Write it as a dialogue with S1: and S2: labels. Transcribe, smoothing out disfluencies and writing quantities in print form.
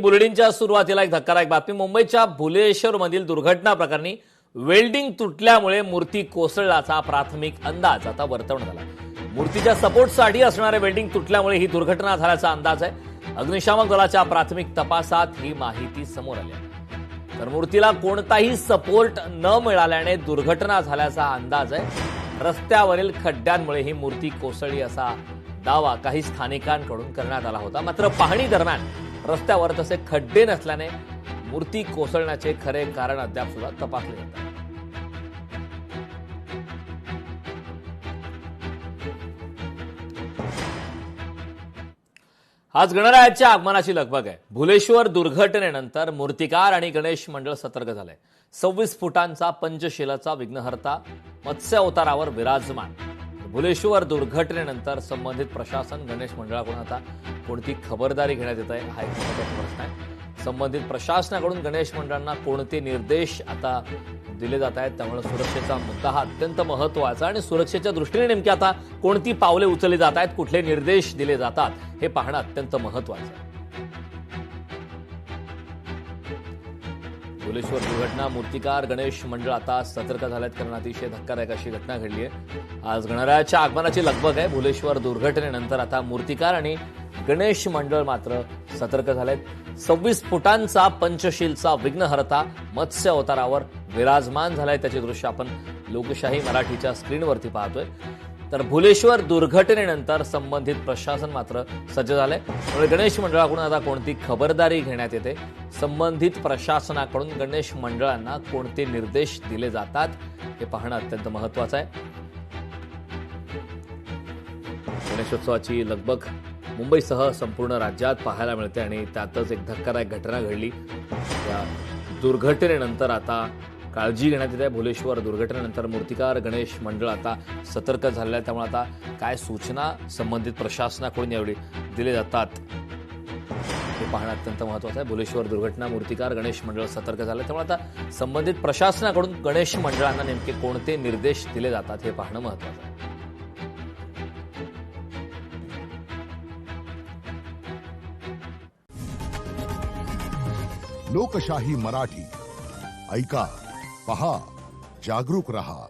S1: बुलेटिनच्या सुरुवातीला एक धक्कादायक बातमी. मुंबईच्या भुलेश्वरमधील दुर्घटना प्रकरणी वेल्डिंग तुटल्यामुळे मूर्ती कोसळल्याचा प्राथमिक अंदाज आता वर्तवण्यात आला. मूर्तीच्या सपोर्टसाठी असणारे वेल्डिंग तुटल्यामुळे ही दुर्घटना झाल्याचा अंदाज आहे. अग्निशामक दलाच्या प्राथमिक तपासात ही माहिती समोर आली आहे. तर मूर्तीला कोणताही सपोर्ट न मिळाल्याने दुर्घटना झाल्याचा अंदाज आहे. रस्त्यावरील खड्ड्यांमुळे ही मूर्ती कोसळली असा दावा काही स्थानिकांकडून करण्यात आला होता. मात्र पाहणी दरम्यान रस्त्यावर तसे खड्डे नसल्याने मूर्ती कोसळण्याचे खरे कारण अद्याप सुद्धा तपासले जात आहे. आज गणरायाच्या आगमनाची लगबग आहे. भुलेश्वर दुर्घटनेनंतर मूर्तिकार आणि गणेश मंडळ सतर्क झालंय. 26 फुटांचा पंचशिलाचा विघ्नहर्ता मत्स्य अवतारावर विराजमान. भुलेश्वर दुर्घटनेनंतर संबंधित प्रशासन गणेश मंडळाकडून आता कोणती खबरदारी घेण्यात येत आहे हा एक महत्त्वाचा प्रश्न आहे. संबंधित प्रशासनाकडून गणेश मंडळांना कोणते निर्देश आता दिले जात आहेत, त्यामुळे सुरक्षेचा मुद्दा हा अत्यंत महत्त्वाचा आणि सुरक्षेच्या दृष्टीने नेमकी आता कोणती पावले उचलली जात आहेत, कुठले निर्देश दिले जातात हे पाहणं अत्यंत महत्त्वाचं आहे. भुलेश्वर दुर्घटना मूर्तिकार गणेश मंडळ आता सतर्क झालेत, कारण अतिशय धक्कादायक अशी घटना घडली आहे. आज गणरायाच्या आगमनाची लगबग आहे. भुलेश्वर दुर्घटनेनंतर आता मूर्तिकार आणि गणेश मंडळ मात्र सतर्क झालेत. 26 फुटांचा पंचशीलचा विघ्नहर्ता मत्स्य अवतारावर विराजमान झालाय. त्याचे दृश्य आपण लोकशाही मराठीच्या स्क्रीनवरती पाहतोय. तर भुलेश्वर दुर्घटनेनंतर संबंधित प्रशासन मात्र सज्ज झालंय. त्यामुळे गणेश मंडळाकडून आता कोणती खबरदारी घेण्यात येते, संबंधित प्रशासनाकडून गणेश मंडळांना कोणते निर्देश दिले जातात हे पाहणं अत्यंत महत्त्वाचं आहे. गणेशोत्सवाची लगबग मुंबईसह संपूर्ण राज्यात पाहायला मिळते आणि त्यातच एक धक्कादायक घटना घडली. या दुर्घटनेनंतर आता काळजी घेण्यात येते. भुलेश्वर दुर्घटनेनंतर मूर्तिकार गणेश मंडळ आता सतर्क झालेलं आहे. त्यामुळे आता काय सूचना संबंधित प्रशासनाकडून यावेळी दिले जातात हे पाहणं अत्यंत महत्त्वाचं आहे. भुलेश्वर दुर्घटना मूर्तिकार गणेश मंडळ सतर्क झालं, त्यामुळे आता संबंधित प्रशासनाकडून गणेश मंडळांना नेमके कोणते निर्देश दिले जातात हे पाहणं महत्त्वाचं आहे.
S2: लोकशाही मराठी ऐका, पहा, जागरूक रहा.